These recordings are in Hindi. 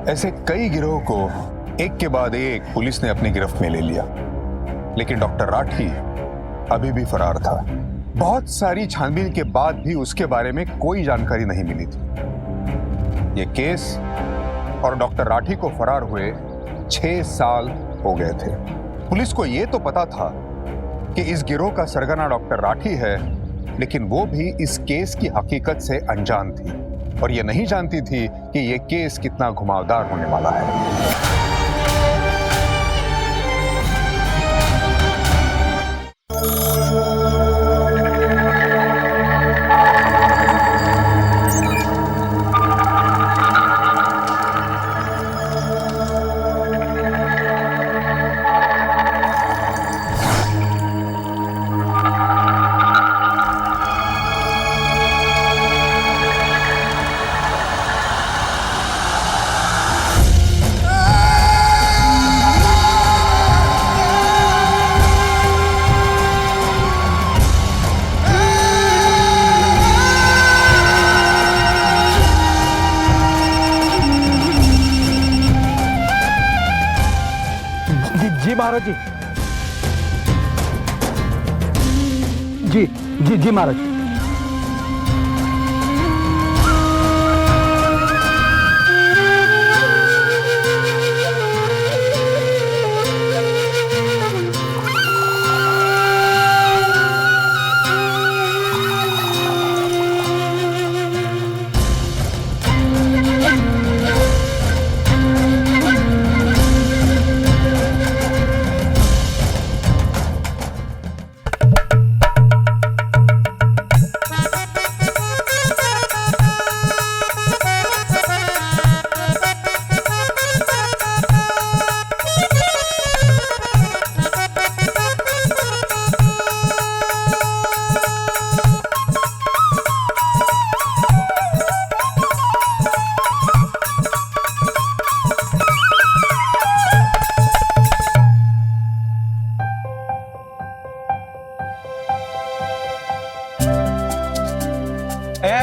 ऐसे कई गिरोह को एक के बाद एक पुलिस ने अपनी गिरफ्त में ले लिया, लेकिन डॉक्टर राठी अभी भी फरार था। बहुत सारी छानबीन के बाद भी उसके बारे में कोई जानकारी नहीं मिली थी। ये केस और डॉक्टर राठी को फरार हुए 6 साल हो गए थे। पुलिस को यह तो पता था कि इस गिरोह का सरगना डॉक्टर राठी है, लेकिन वो भी इस केस की हकीकत से अनजान थी और ये नहीं जानती थी कि ये केस कितना घुमावदार होने वाला है। जी महाराज जी। जी जी जी महाराज।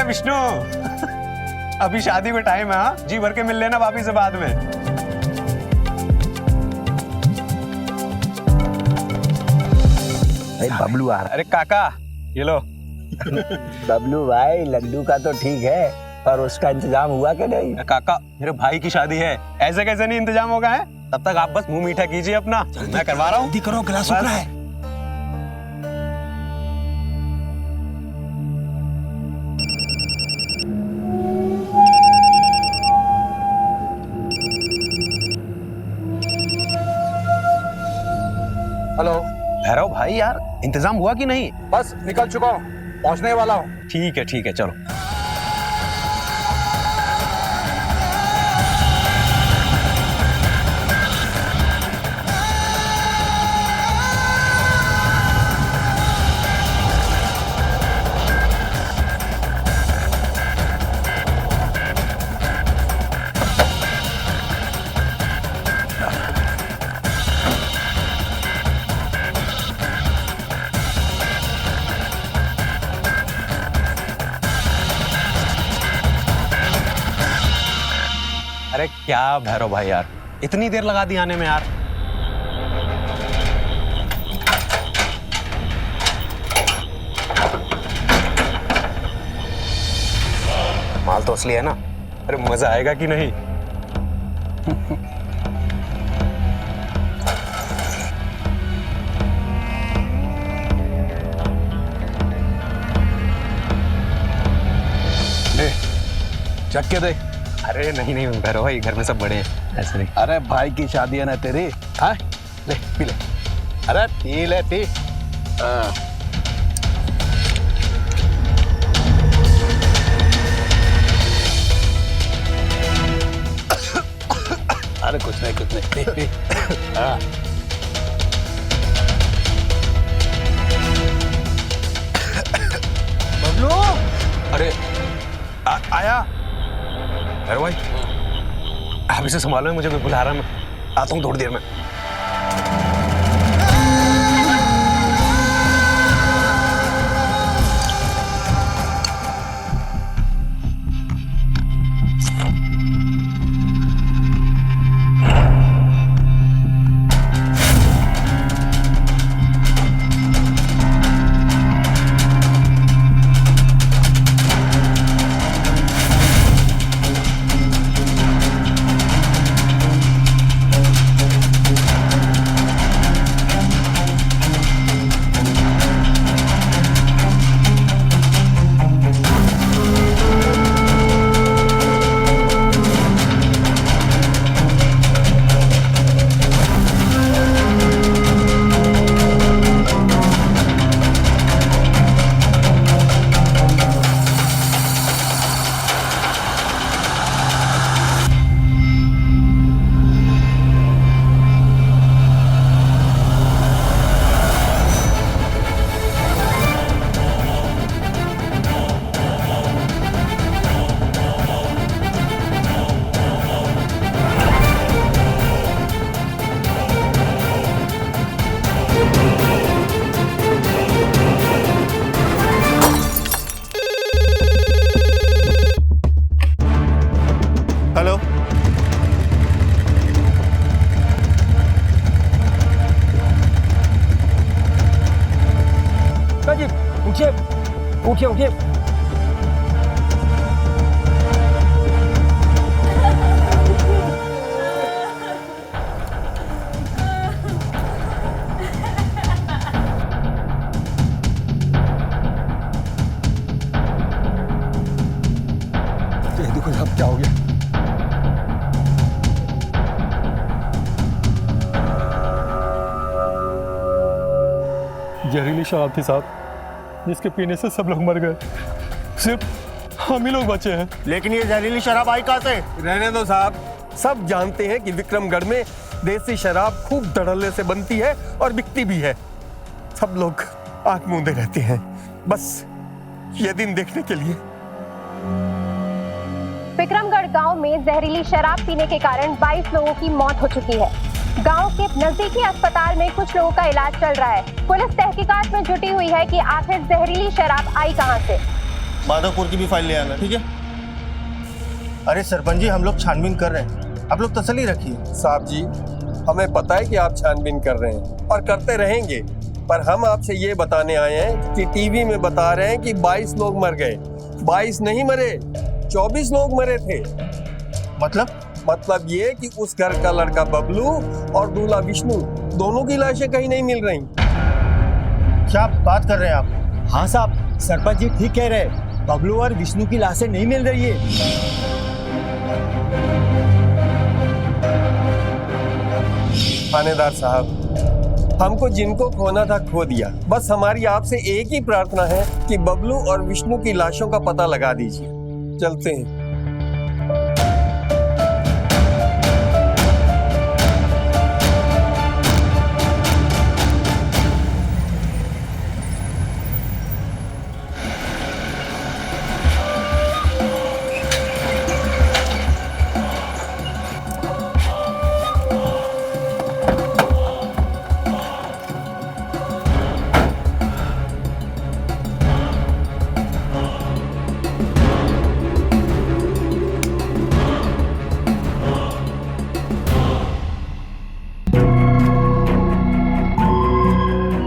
विष्णु अभी शादी में टाइम है। हाँ, जी भर के मिल लेना भाभी से बाद में। बबलू आ रहा। अरे काका ये लो। बबलू भाई लड्डू का तो ठीक है, पर उसका इंतजाम हुआ कि नहीं? काका मेरे भाई की शादी है, ऐसे कैसे नहीं इंतजाम होगा है? तब तक आप बस मुंह मीठा कीजिए अपना, मैं करवा रहा हूँ। करो, गिलास उतरा है। हेलो भैरव भाई यार, इंतजाम हुआ कि नहीं? बस निकल चुका हूँ, पहुंचने वाला हूँ। ठीक है चलो। अरे क्या भैरव भाई यार, इतनी देर लगा दी आने में यार। माल तो असली है ना? अरे मजा आएगा कि नहीं? ले चख के दे। अरे नहीं भैरव भाई, घर में सब बड़े हैं, ऐसे नहीं। अरे भाई की शादी है ना तेरी। हाँ ले पी ले। अरे पी ले पी। अरे कुछ नहीं पी पी। हाँ बबलू, अरे आया भैरव भाई, आप इसे संभालो, मुझे कोई बुला रहा है, मैं आता हूँ थोड़ी देर में। उठिए उठिए। देखो साहब क्या हो गया। जहरीली शराब थी साहब, जिसके पीने से सब लोग मर गए, सिर्फ हम ही लोग बचे हैं। लेकिन ये जहरीली शराब आई कहाँ से? रहने दो साहब, सब जानते हैं कि विक्रमगढ़ में देसी शराब खूब धड़ल्ले से बनती है और बिकती भी है। सब लोग आंख मूंदे रहते हैं बस ये दिन देखने के लिए। विक्रमगढ़ गांव में जहरीली शराब पीने के कारण 22 लोगों की मौत हो चुकी है। गांव के नजदीकी अस्पताल में कुछ लोगों का इलाज चल रहा है। पुलिस तहकीकात में जुटी हुई है कि आखिर जहरीली शराब आई कहां से। माधवपुर की भी फाइल ले आना, ठीक है? अरे सरपंच जी, हम लोग छानबीन कर रहे हैं, आप लोग तसल्ली रखिए। साहब जी, हमें पता है कि आप छानबीन कर रहे हैं और करते रहेंगे, पर हम आपसे ये बताने आए हैं कि टीवी में बता रहे हैं कि 22 लोग मर गए। 22 नहीं मरे, 24 लोग मरे थे। मतलब ये कि उस घर का लड़का बबलू और दूल्हा विष्णु दोनों की लाशें कहीं नहीं मिल रही। क्या बात कर रहे हैं आप? हाँ साहब, सरपंच जी ठीक कह रहे हैं, बबलू और विष्णु की लाशें नहीं मिल रही है। थानेदार साहब, हमको जिनको खोना था खो दिया। बस हमारी आपसे एक ही प्रार्थना है कि बबलू और विष्णु की लाशों का पता लगा दीजिए। चलते हैं।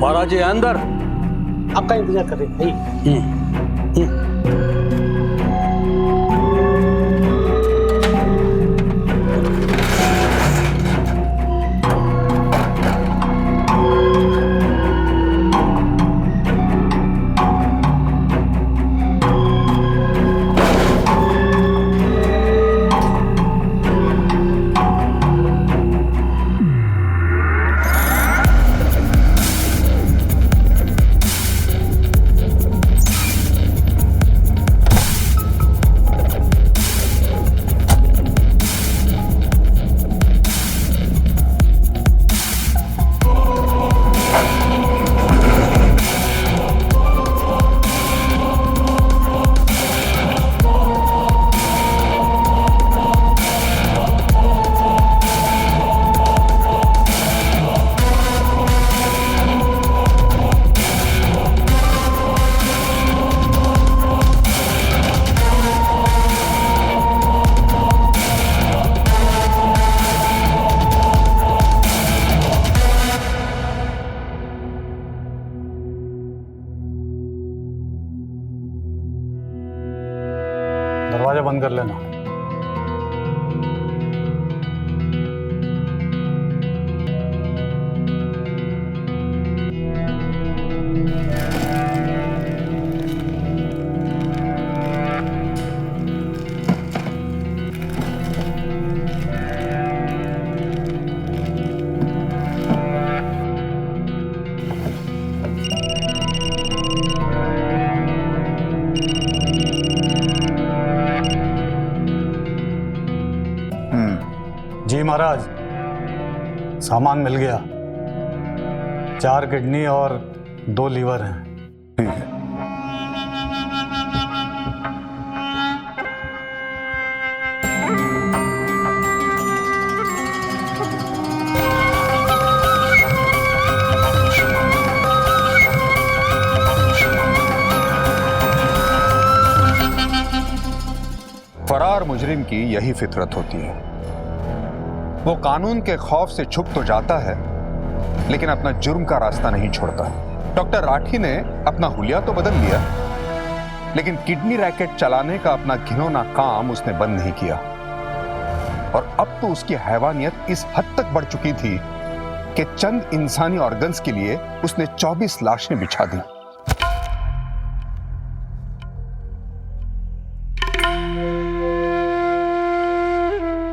महाराज जी अंदर। आपका इंतजार कर रहे हैं। दरवाजा बंद कर लेना। जी महाराज, सामान मिल गया। 4 किडनी और 2 लीवर हैं। ठीक है। फरार मुजरिम की यही फितरत होती है। वो कानून के खौफ से छुप तो जाता है, लेकिन अपना जुर्म का रास्ता नहीं छोड़ता। डॉक्टर राठी ने अपना हुलिया तो बदल लिया, लेकिन किडनी रैकेट चलाने का अपना घिनौना काम उसने बंद नहीं किया। और अब तो उसकी हैवानियत इस हद तक बढ़ चुकी थी कि चंद इंसानी ऑर्गन्स के लिए उसने 24 लाशें बिछा दी।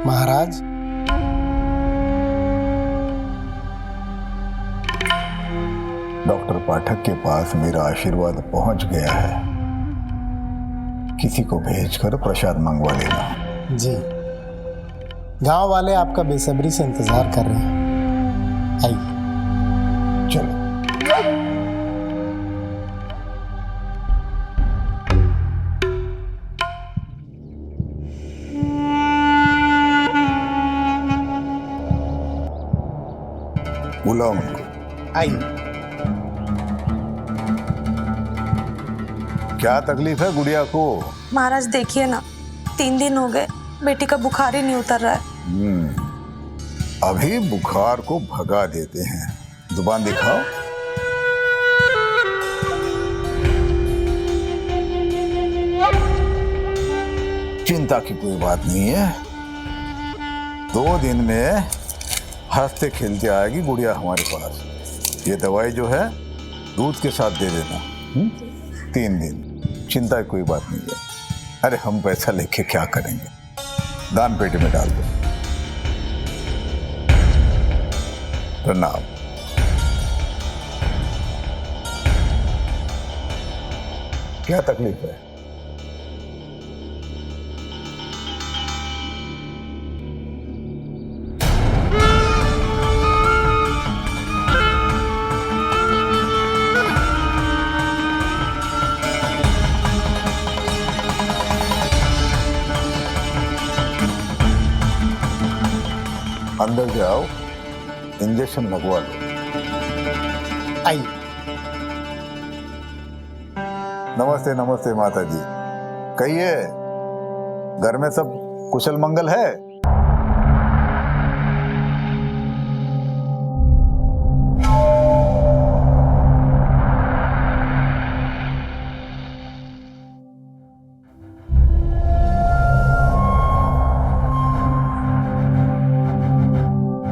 महाराज, डॉक्टर पाठक के पास मेरा आशीर्वाद पहुंच गया है। किसी को भेजकर प्रसाद मंगवा लेना। जी, गांव वाले आपका बेसब्री से इंतजार कर रहे हैं। आइए। चलो। बुलाओ उनको। आइए। क्या तकलीफ है गुड़िया को? महाराज देखिए ना, 3 दिन हो गए, बेटी का बुखार ही नहीं उतर रहा है। अभी बुखार को भगा देते हैं। जुबान दिखाओ। चिंता की कोई बात नहीं है। 2 दिन में हंसते खेलते आएगी गुड़िया हमारे पास। ये दवाई जो है दूध के साथ दे देना। 3 दिन, चिंता की कोई बात नहीं है। अरे हम पैसा लेके क्या करेंगे, दान पेटी में डाल दो। प्रणाम। क्या तकलीफ है? अंदर जाओ, इंजेक्शन लगवा लो। आइए। नमस्ते नमस्ते माता जी। कहिए, घर में सब कुशल मंगल है?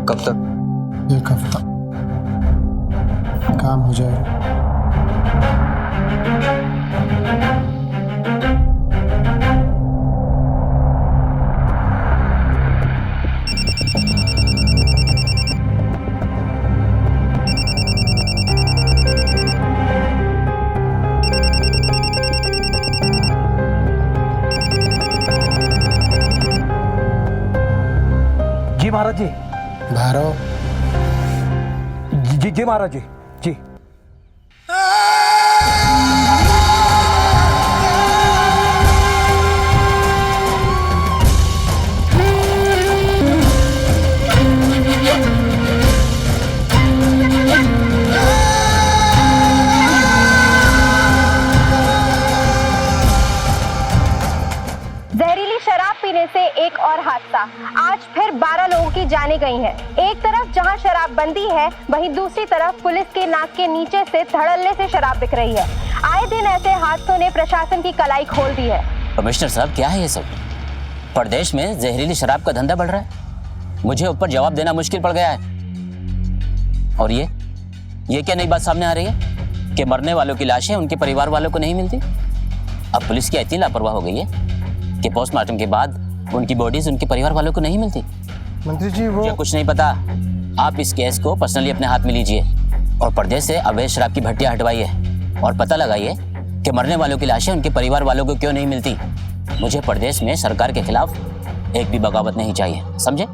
कब तक? 1 हफ्ता काम हो जाएगा। जी महाराज जी। भैरव, जी जी महाराज जी। जी जहरीली शराब पीने से एक और हादसा। आज फिर 12 लोगों की जानें गई हैं। एक तरफ जहां शराबबंदी है, वहीं दूसरी तरफ पुलिस के नाक के नीचे से धड़ल्ले से शराब बिक रही है। आए दिन ऐसे हादसों ने प्रशासन की कलाई खोल दी है। कमिश्नर साहब, क्या है ये सब? प्रदेश में जहरीली शराब का धंधा बढ़ रहा है। मुझे ऊपर जवाब देना मुश्किल पड़ गया है। और ये क्या नई बात सामने आ रही है कि मरने वालों की लाशें उनके परिवार वालों को नहीं मिलती? अब पुलिस की इतनी लापरवाह हो गई है कि पोस्टमार्टम के बाद उनकी बॉडीज उनके परिवार वालों को नहीं मिलती। मंत्री जी वो मुझे कुछ नहीं पता। आप इस केस को पर्सनली अपने हाथ में लीजिए और प्रदेश से अवैध शराब की भट्टियां हटवाइए और पता लगाइए कि मरने वालों की लाशें उनके परिवार वालों को क्यों नहीं मिलती। मुझे प्रदेश में सरकार के खिलाफ एक भी बगावत नहीं चाहिए, समझे?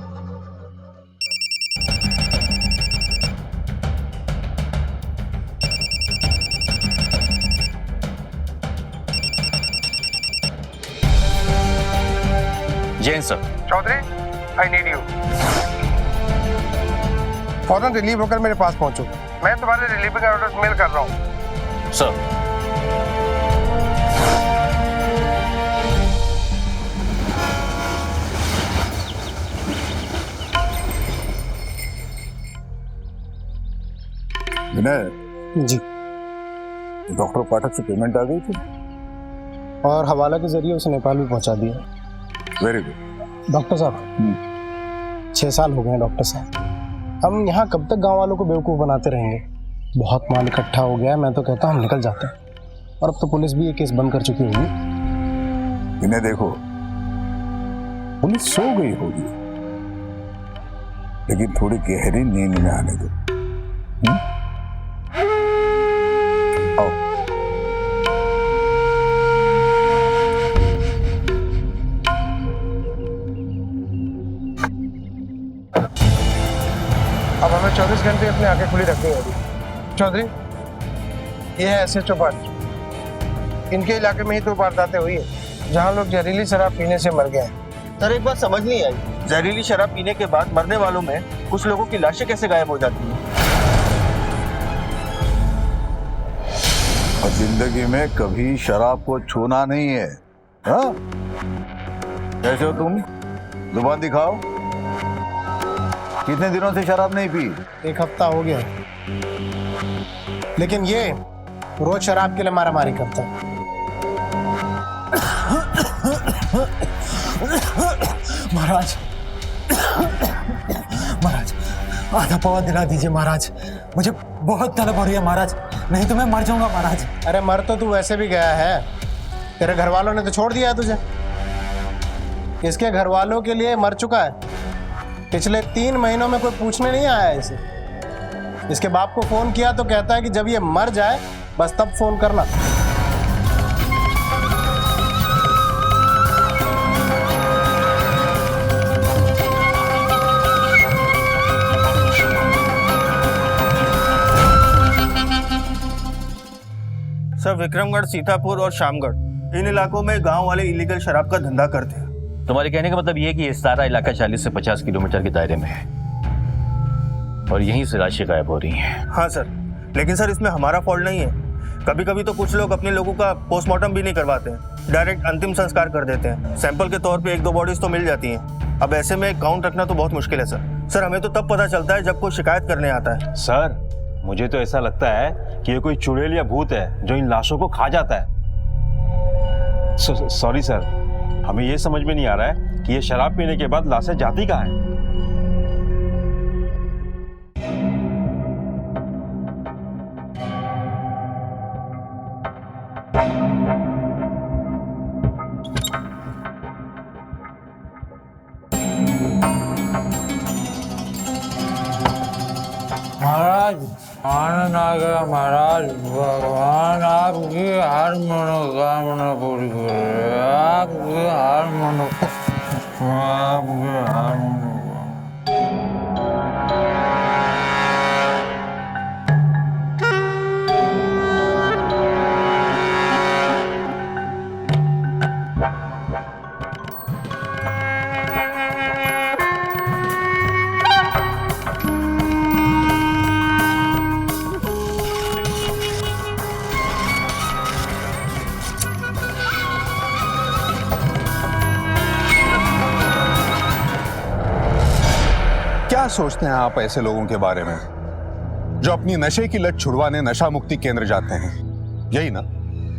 Jain sir. Chaudhary, I need you. फौरन रिलीव होकर मेरे पास पहुंचो। मैं तुम्हारे रिलीविंग ऑर्डर्स मेल कर रहा हूँ। सर। विनय जी। डॉक्टर पाठक से पेमेंट आ गई थी? और हवाला के जरिए उसे नेपाल भी पहुंचा दिया। Very good. डॉक्टर साहब 6 साल हो गए हैं डॉक्टर साहब, हम यहाँ कब तक गांव वालों को बेवकूफ़ बनाते रहेंगे? बहुत माल इकट्ठा हो गया है, मैं तो कहता हूँ हम निकल जाते हैं। और अब तो पुलिस भी ये केस बंद कर चुकी होगी। इन्हें देखो, पुलिस सो गई होगी, लेकिन थोड़ी गहरी नींद में आने दो। आओ। अब हमें 24 घंटे अपनी आंखें खुली रखनी होगी। चौधरी, ये है SHO पार्टी। इनके इलाके में ही 2 वारदातें हुई है जहां लोग जहरीली शराब पीने से मर गए हैं। सर एक बात समझ नहीं आई, जहरीली शराब पीने के बाद मरने वालों में कुछ लोगों की लाशें कैसे गायब हो जाती हैं? और जिंदगी में कभी शराब को छूना नहीं है। हाँ? कैसे हो तुम? जुबान दिखाओ। कितने दिनों से शराब नहीं पी? 1 हफ्ता हो गया, लेकिन ये रोज शराब के लिए मारामारी करता है। महाराज, महाराज आधा पवा दिला दीजिए महाराज, मुझे बहुत तलब हो रही है महाराज, नहीं तो मैं मर जाऊंगा महाराज। अरे मर तो तू वैसे भी गया है, तेरे घर वालों ने तो छोड़ दिया है तुझे। इसके घर वालों के लिए मर चुका है। पिछले 3 महीनों में कोई पूछने नहीं आया इसे। इसके बाप को फोन किया तो कहता है कि जब ये मर जाए बस तब फोन करना। सर विक्रमगढ़, सीतापुर और शामगढ़, इन इलाकों में गांव वाले इलीगल शराब का धंधा करते हैं। तुम्हारे कहने का मतलब ये है कि ये सारा इलाका 40 से 50 किलोमीटर के दायरे में है और यहीं से लाशें गायब हो रही हैं। हाँ सर, लेकिन सर इसमें हमारा फॉल्ट नहीं है। कभी कभी तो कुछ लोग अपने लोगों का पोस्टमार्टम भी नहीं करवाते हैं, डायरेक्ट अंतिम संस्कार कर देते हैं। सैंपल के तौर पे 1-2 बॉडीज तो मिल जाती हैं। अब ऐसे में काउंट रखना तो बहुत मुश्किल है सर। हमें तो तब पता चलता है जब कोई शिकायत करने आता है। सर मुझे तो ऐसा लगता है कि ये कोई चुड़ैल या भूत है जो इन लाशों को खा जाता है। सॉरी सर, हमें ये समझ में नहीं आ रहा है कि ये शराब पीने के बाद लाशें जाती कहाँ हैं। महाराज आनंद आ गया महाराज, भगवान आपकी हर मनोकामना पूरी करे, आपकी हर मनोकामना। क्या सोचते हैं आप ऐसे लोगों के बारे में जो अपनी नशे की लत छुड़वाने नशा मुक्ति केंद्र जाते हैं? यही ना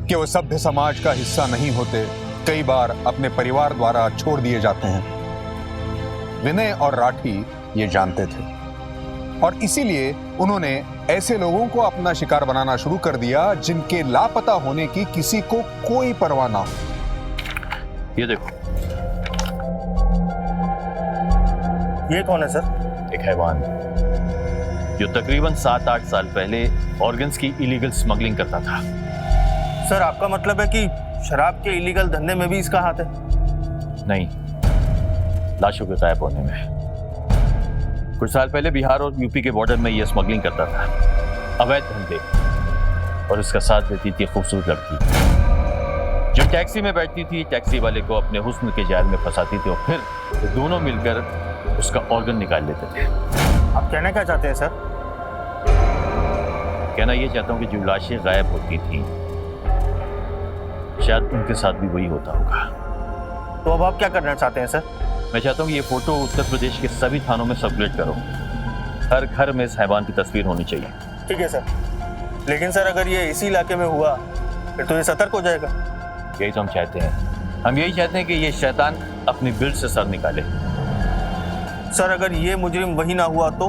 कि वो सभ्य समाज का हिस्सा नहीं होते, कई बार अपने परिवार द्वारा छोड़ दिए जाते हैं। विनय और राठी ये जानते थे और इसीलिए उन्होंने ऐसे लोगों को अपना शिकार बनाना शुरू कर दिया जिनके लापता होने की किसी को कोई परवाह ना हो। ये देखो, ये कौन है सर? एक हैवान जो तकरीबन 7-8 साल पहले ऑर्गन्स की इलीगल स्मगलिंग करता था। सर आपका मतलब है कि शराब के इलीगल धंधे में भी इसका हाथ है? नहीं, लाशों के गायब होने में। कुछ साल पहले बिहार और यूपी के बॉर्डर में यह स्मगलिंग करता था, अवैध धंधे, और उसका साथ देती थी खूबसूरत लड़की जो टैक्सी में बैठती थी। टैक्सी वाले को अपने हुस्न के जाल में फंसाती थी और फिर दोनों मिलकर उसका ऑर्गन निकाल लेते थे। आप कहना क्या चाहते हैं सर? कहना ये चाहता हूँ कि जो लाशें गायब होती थी शायद उनके साथ भी वही होता होगा। तो अब आप क्या करना चाहते हैं सर? मैं चाहता हूँ कि ये फोटो उत्तर प्रदेश के सभी थानों में सर्कुलेट करो। हर घर में इस हैवान की तस्वीर होनी चाहिए। ठीक है सर, लेकिन सर अगर ये इसी इलाके में हुआ फिर तो ये सतर्क हो जाएगा। यही तो हम चाहते हैं। हम यही चाहते हैं कि ये शैतान अपनी बिल से सर निकाले। सर अगर ये मुजरिम वही ना हुआ तो?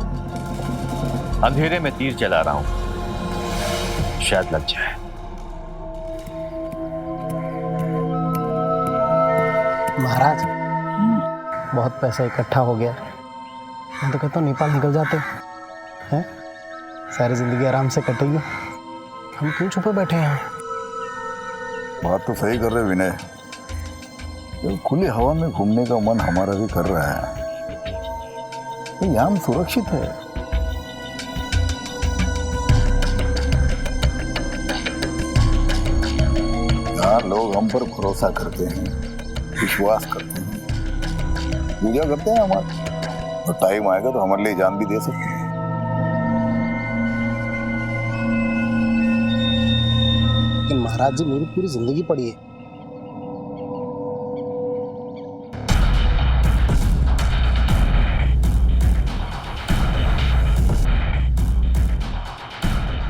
अंधेरे में तीर चला रहा हूं, शायद लग जाए। महाराज, बहुत पैसा इकट्ठा हो गया। मैं तो कहता हूँ नेपाल निकल जाते हैं, सारी जिंदगी आराम से कटेगी। हम क्यों छुपे बैठे हैं यहाँ? बात तो सही कर रहे विनय। जब खुली हवा में घूमने का मन हमारा भी कर रहा है, तो यहाँ हम सुरक्षित है। यहाँ लोग हम पर भरोसा करते हैं, विश्वास करते हैं, पूजा करते हैं हमारे। तो टाइम आएगा तो हमारे लिए जान भी दे सकते हैं। लेकिन महाराज जी, मेरी पूरी जिंदगी पड़ी है।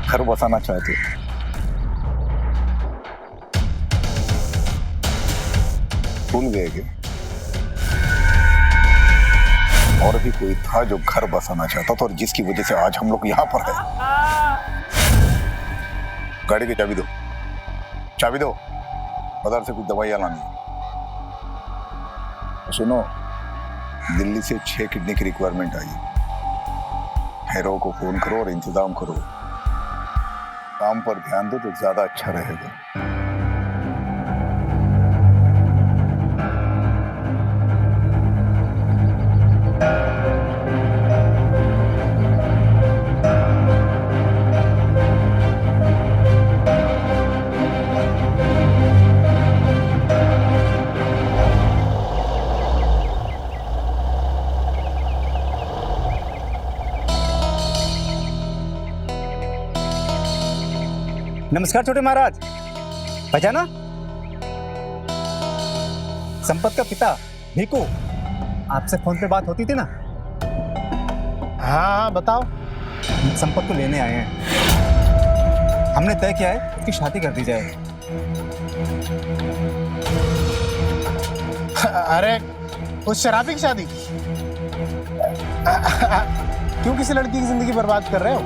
घर बसाना चाहते हैं। भूल गए कि और भी कोई था जो घर बसाना चाहता था, और जिसकी वजह से आज हम लोग यहाँ पर हैं। गाड़ी की चाबी दो, चाबी दो। बाजार से कुछ दवाइयाँ लानी है। सुनो, दिल्ली से 6 किडनी की रिक्वायरमेंट आई है। हैरो को फोन करो और इंतजाम करो। काम पर ध्यान दो तो ज्यादा अच्छा रहेगा। नमस्कार छोटे महाराज, पहचाना? संपत का पिता भीकू, आपसे फोन पे बात होती थी ना? हाँ, बताओ। संपत को लेने आए हैं। हमने तय किया है उसकी शादी कर दी जाए। अरे, उस शराबी की शादी? क्यों किसी लड़की की जिंदगी बर्बाद कर रहे हो?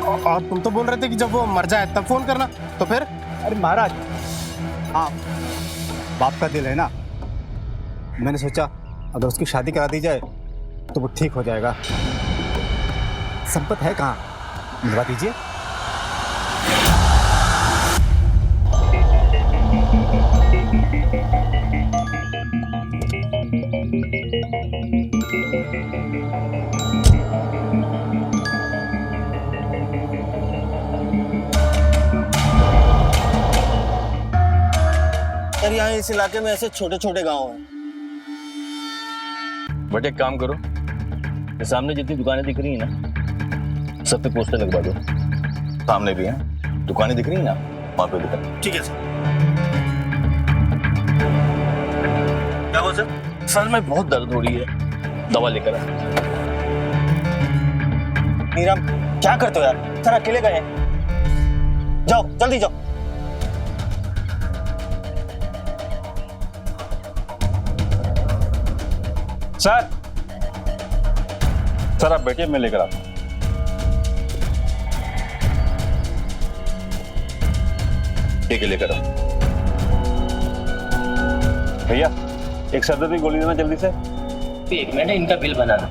और तुम तो बोल रहे थे कि जब वो मर जाए तब फोन करना, तो फिर? अरे महाराज, हाँ, बाप का दिल है ना। मैंने सोचा अगर उसकी शादी करा दी जाए तो वो ठीक हो जाएगा। संपत है कहाँ, मिलवा दीजिए। सर यहाँ इस इलाके में ऐसे छोटे छोटे गांव हैं। बट एक काम करो, ये सामने जितनी दुकानें दिख रही हैं ना, सब पे पोस्टर लगवा दो। सामने भी हैं, दुकानें दिख रही हैं ना, वहां पे लिखा। ठीक है सर। क्या हुआ सर? सर में बहुत दर्द हो रही है, दवा लेकर आ। नीराम, क्या करते हो यार? सर अकेले गए हैं। जाओ जल्दी जाओ। सर, सर आप बैठिए, मैं लेकर आता हूं। ठीक है, लेकर आओ। भैया, एक सरदर्द की गोली देना जल्दी से। 1 मिनट, इनका बिल बनाना।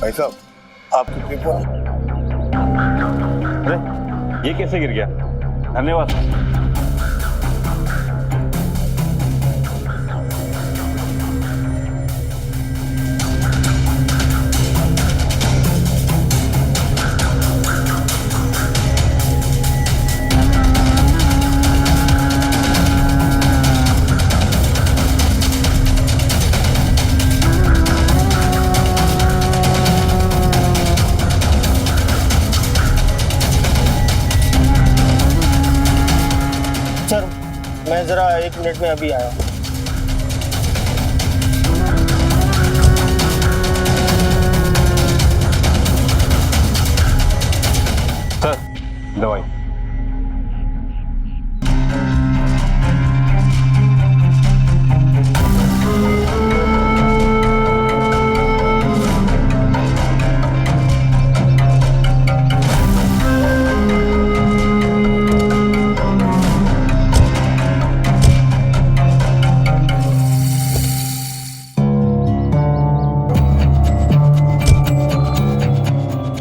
भाई साहब, आपकी पेपर। अरे, ये कैसे गिर गया? धन्यवाद। सर मैं जरा 1 मिनट में अभी आया। सर दवाई।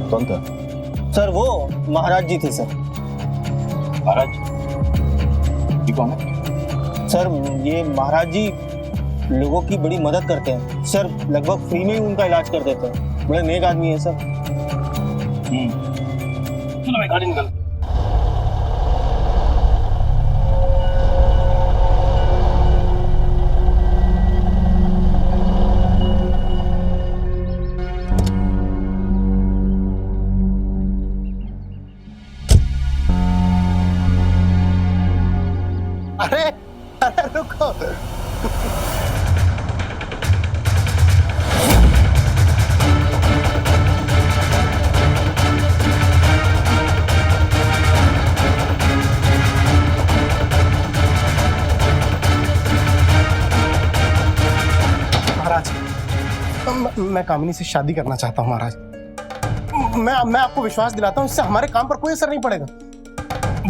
कौन था? सर वो महाराज जी थे सर। महाराज ये कौन है? सर ये महाराज जी लोगों की बड़ी मदद करते हैं सर, लगभग फ्री में ही उनका इलाज कर देते हैं। बड़े नेक आदमी है सर। चलो भाई गाड़ी निकल। अरे अरे रुको। महाराज मैं कामिनी से शादी करना चाहता हूँ महाराज। मैं आपको विश्वास दिलाता हूँ, इससे हमारे काम पर कोई असर नहीं पड़ेगा,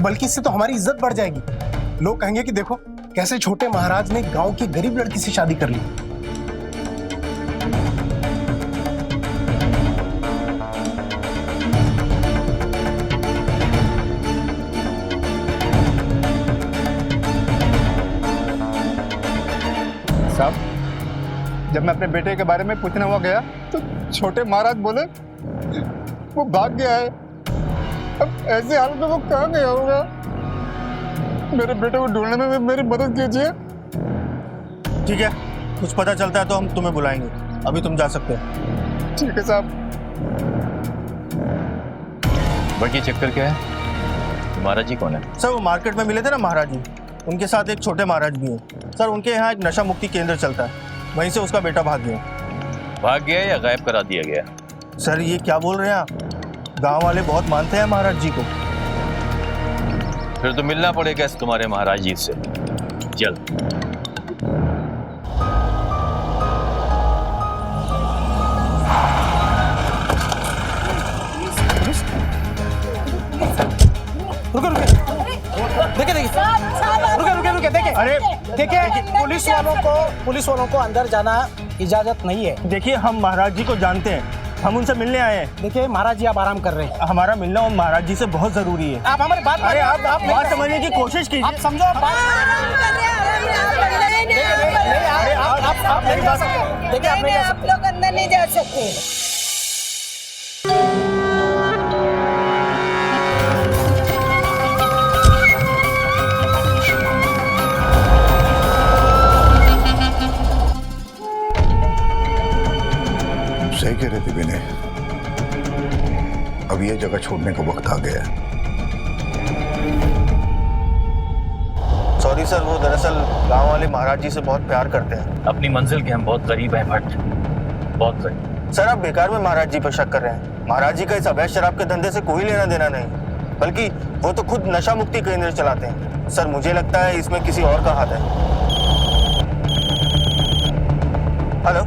बल्कि इससे तो हमारी इज्जत बढ़ जाएगी। लोग कहेंगे कि देखो कैसे छोटे महाराज ने गांव की गरीब लड़की से शादी कर ली। साहब, जब मैं अपने बेटे के बारे में पूछने हुआ गया तो छोटे महाराज बोले वो भाग गया है। अब ऐसे हालत में वो कहाँ गया होगा? मेरे बेटे को ढूंढने में मेरी मदद कीजिए। ठीक है, कुछ पता चलता है तो हम तुम्हें बुलाएंगे। अभी तुम जा सकते हो। ठीक है साहब। बाकी चक्कर क्या है? महाराज जी कौन है? सर वो मार्केट में मिले थे ना महाराज जी, उनके साथ एक छोटे महाराज भी हैं। सर उनके यहाँ एक नशा मुक्ति केंद्र चलता है, वहीं से उसका बेटा भाग गया। भाग गया या गायब करा दिया गया? सर ये क्या बोल रहे हैं आप? गांव वाले बहुत मानते हैं महाराज जी को। फिर तो मिलना पड़ेगा इस तुम्हारे महाराज जी से। चल। रुको रुको, देखिए रुके देखिए। अरे देखिए पुलिस वालों को अंदर जाना इजाजत नहीं है। देखिए हम महाराज जी को जानते हैं, हम उनसे मिलने आए हैं। देखिए महाराज जी आप आराम कर रहे हैं, हमारा मिलना और महाराज जी से बहुत जरूरी है। आप हमारी बात अरे आप बात समझने की कोशिश कीजिए। आप समझो, आप नहीं जा सकते। देखिए आप नहीं जा सकते, आप लोग अंदर नहीं जा सकते। सही कह रहे थे विनय, अब ये जगह छोड़ने का वक्त आ गया है। सॉरी सर, वो दरअसल गांव वाले महाराज जी से बहुत प्यार करते हैं। अपनी मंजिल के हम बहुत करीब हैं भट्ट, बहुत करीब। सर आप बेकार में महाराज जी पर शक कर रहे हैं। महाराज जी का इस अवैध शराब के धंधे से कोई लेना देना नहीं, बल्कि वो तो खुद नशा मुक्ति केंद्र चलाते हैं। सर मुझे लगता है इसमें किसी और का हाथ है। हेलो,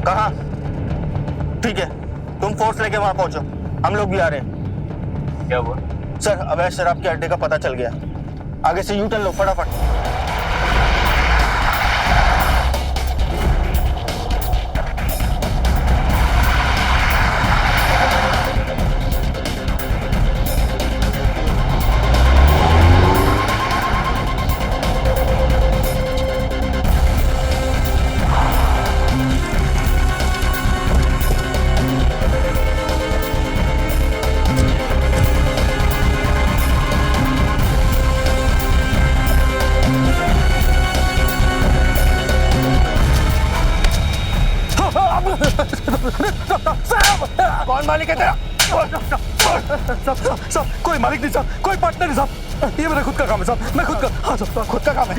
कहाँ? ठीक है, तुम फोर्स लेके वहां पहुंचो, हम लोग भी आ रहे हैं। क्या हुआ? सर अवैध शराब के अड्डे का पता चल गया, आगे से यू टर्न लो फटाफट। कौन मालिक है तेरा? साहब कोई मालिक नहीं साहब, कोई पार्टनर नहीं साहब, ये मेरा खुद का काम है साहब, मैं खुद का, हाँ साहब खुद का काम है।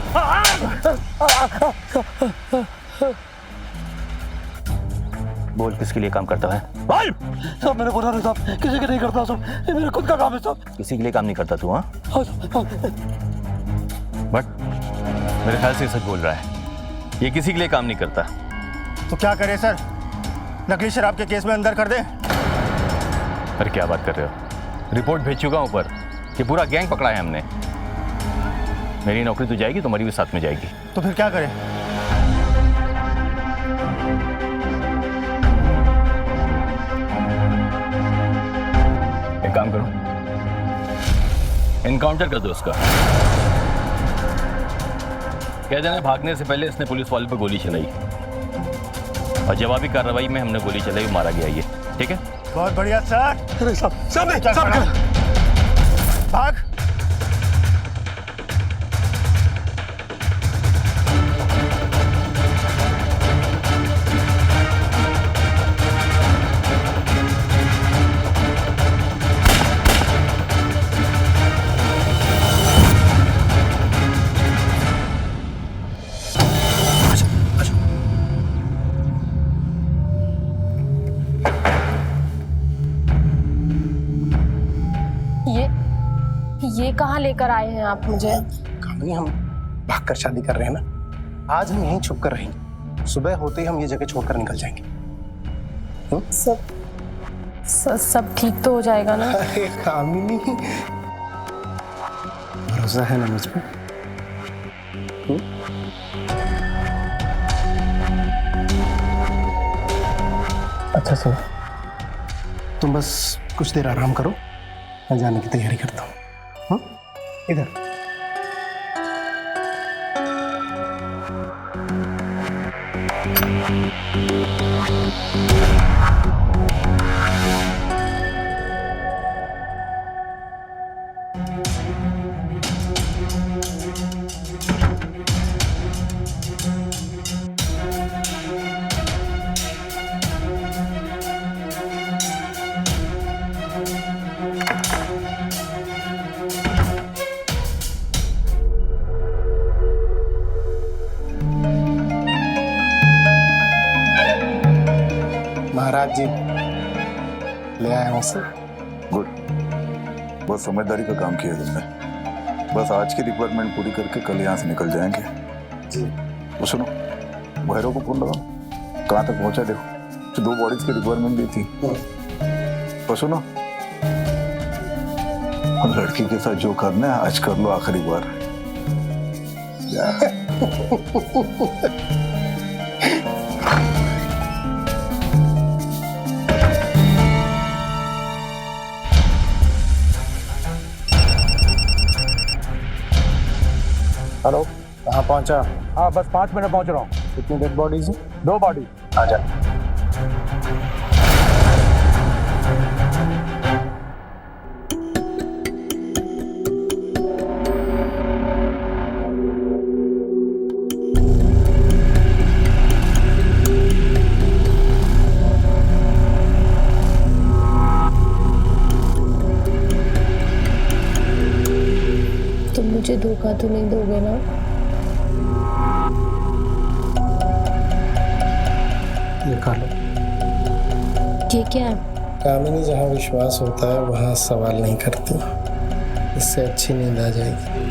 बोल किसके लिए काम करता है? भाई साहब मैंने बोला नहीं साहब, किसी के नहीं करता साहब, ये मेरा खुद का काम है साहब। किसी के लिए काम नहीं करता तू? हाँ, बट मेरे ख्याल से सच बोल रहा है, ये किसी के लिए काम नहीं करता। तो क्या करें सर, नकली शराब के केस में अंदर कर दे? अरे क्या बात कर रहे हो, रिपोर्ट भेज चुका हूं ऊपर कि पूरा गैंग पकड़ा है हमने। मेरी नौकरी तो जाएगी, तुम्हारी भी साथ में जाएगी। तो फिर क्या करें? एक काम करो, एनकाउंटर कर दो उसका। कह देना भागने से पहले इसने पुलिस वाले पर गोली चलाई और जवाबी कार्रवाई में हमने गोली चलाई, मारा गया ये। ठीक है, बहुत बढ़िया सर। अरे साहब भाग। ये कहाँ लेकर आए हैं आप मुझे? कामिनी हम भागकर शादी कर रहे हैं ना, आज हम यहीं छुप कर रहेंगे, सुबह होते ही हम ये जगह छोड़कर निकल जाएंगे। सब ठीक तो हो जाएगा ना? अरे कामिनी भरोसा है ना मुझ पर? अच्छा सुनो, तुम बस कुछ देर आराम करो, मैं जाने की तैयारी करता हूँ। इधर महाराज जी ले आया हूँ सर। गुड, बहुत समझदारी का काम किया तुमने। बस आज की रिक्वायरमेंट पूरी करके कल यहाँ से निकल जाएंगे। जी। वो सुनो, भैरव को फोन लगाओ, कहाँ तक पहुँचा देखो, तो 2 बॉडीज की रिक्वायरमेंट दी थी। और सुनो, अब लड़की के साथ जो करना है आज कर लो आखिरी बार। हेलो, कहाँ पहुँचा? हाँ बस 5 मिनट पहुंच रहा हूँ। कितनी डेड बॉडीज हैं? 2 बॉडी। आजा। तुम मुझे धोखा तो नहीं दोगे ना? ये खा लो। ये क्या है? कामिनी जहाँ विश्वास होता है वहाँ सवाल नहीं करती, इससे अच्छी नींद आ जाएगी।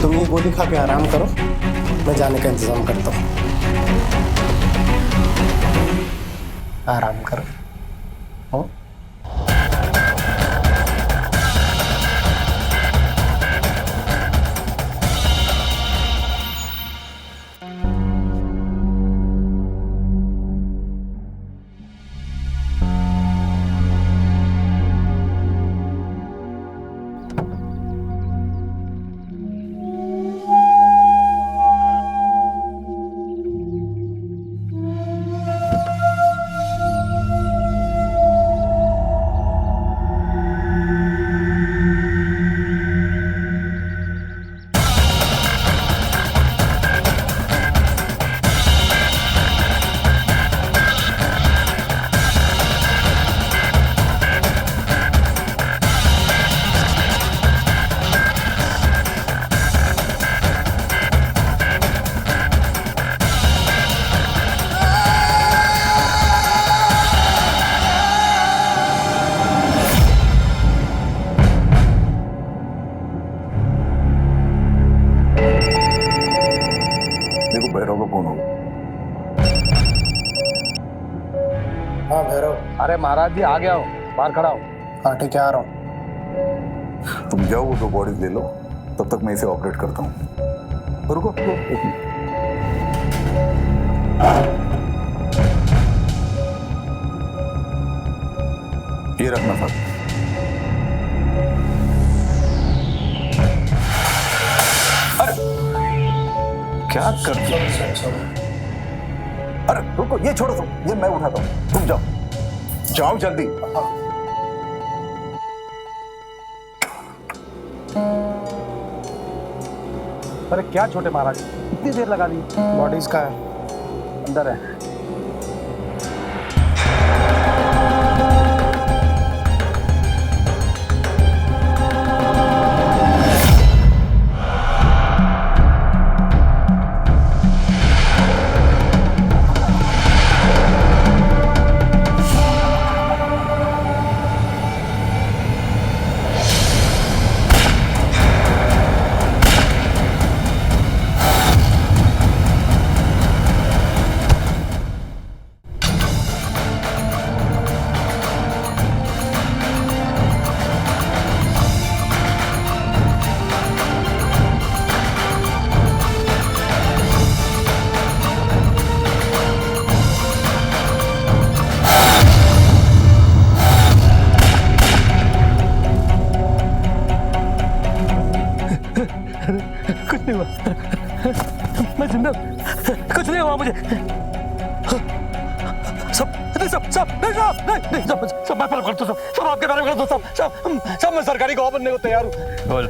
तुम ये गोली खा के आराम करो, मैं जाने का इंतजाम करता हूँ। आराम करो। हो? भैरव का कौन होगा? हाँ भैरव। अरे महाराज जी आ गया हो, बाहर खड़ा हो। हाँ ठीक है, आ रहा हूँ। तुम जाओ, वो 2 बॉडीज ले लो, तब तक मैं इसे ऑपरेट करता हूँ। रुको, एक मिनट। ये रखना साथ। अरे क्या करते हो? अरे रुको, ये छोड़ो तुम, ये मैं उठाता हूँ, तुम जाओ, जाओ जल्दी। अरे क्या छोटे महाराज, इतनी देर लगा दी। बॉडीज का है, अंदर है। कुछ नहीं हुआ, मैं जिंदा, कुछ नहीं हुआ मुझे। सब मैं पलक करता हूँ, सब आपके बारे में करता हूँ, सब मैं सरकारी गवाह बनने को तैयार हूँ। बोल,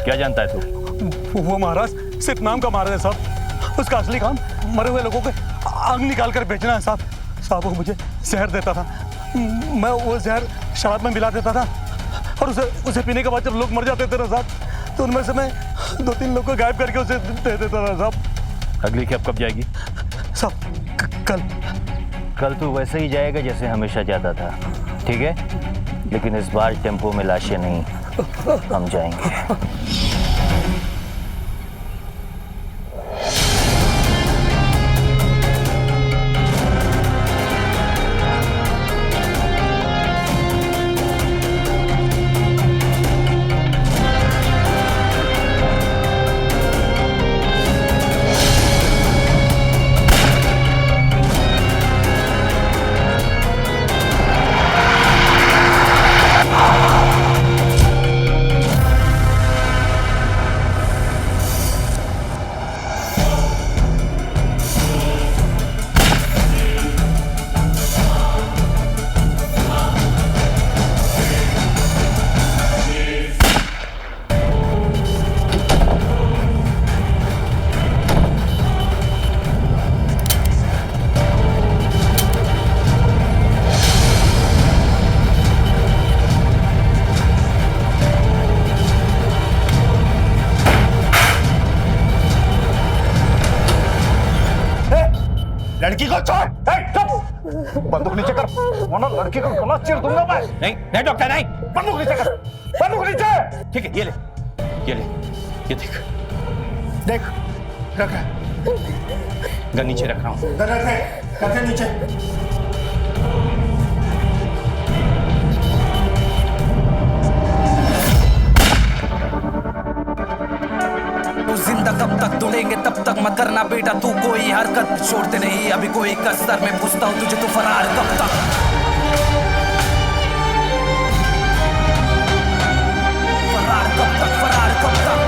क्या जानता है तू? वो महाराज सिर्फ नाम का महाराज है साहब, उसका असली काम मरे हुए लोगों के आग निकाल कर बेचना है साहब। साहब वो मुझे जहर देता था, मैं वो जहर शराब में मिला देता था और उसे पीने के बाद जब लोग मर जाते थे ना साहब, तो उनमें से मैं 2-3 लोग को गायब करके उसे दे देता था साहब। अगली कैब कब जाएगी? साहब कल तू वैसे ही जाएगा जैसे हमेशा जाता था, ठीक है? लेकिन इस बार टेम्पो में लाशें नहीं, हम जाएंगे। लड़की को छोड़, बंदूक नीचे कर, वरना लड़की को गला चीर दूंगा मैं। नहीं डॉक्टर नहीं, बंदूक नीचे कर, बंदूक नीचे। ठीक है, ये देख, देख रख, गन नीचे रख रहा हूँ। रख नीचे। जिंदा कब तक ढूंढेंगे तब तक मत करना बेटा तू कोई हरकत छोड़ते नहीं अभी कोई कसर में पूछता हूँ तुझे तो फरार कब तक फरार कब तक फरार कब तक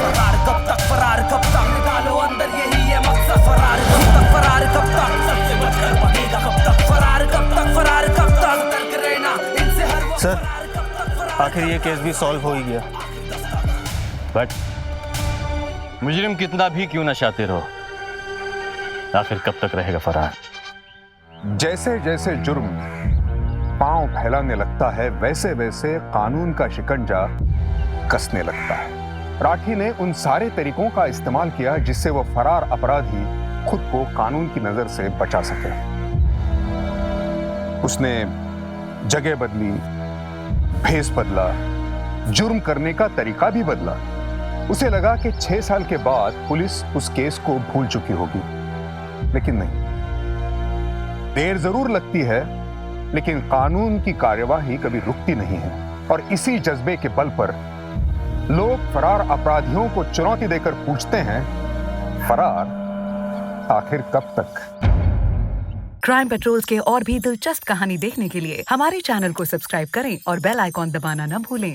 फरार कब तक फरार कब तक निकालो अंदर यही है मकसद फरार कब तक फरार कब तक सबसे बचकर भागेगा कब तक फरार कब तक फरार कब तक सर आखिर ये केस भी सॉल्व हो ही गया। बट मुजरिम कितना भी क्यों ना शातिर हो, आखिर कब तक रहेगा फरार? जैसे जैसे जुर्म पांव फैलाने लगता है वैसे वैसे कानून का शिकंजा कसने लगता है। राठी ने उन सारे तरीकों का इस्तेमाल किया जिससे वो फरार अपराधी खुद को कानून की नजर से बचा सके। उसने जगह बदली, भेस बदला, जुर्म करने का तरीका भी बदला। उसे लगा कि 6 साल के बाद पुलिस उस केस को भूल चुकी होगी, लेकिन नहीं। देर जरूर लगती है, लेकिन कानून की कार्यवाही कभी रुकती नहीं है। और इसी जज्बे के बल पर लोग फरार अपराधियों को चुनौती देकर पूछते हैं, फरार आखिर कब तक? क्राइम पेट्रोल्स के और भी दिलचस्प कहानी देखने के लिए हमारे चैनल को सब्सक्राइब करें और बेल आइकॉन दबाना न भूलें।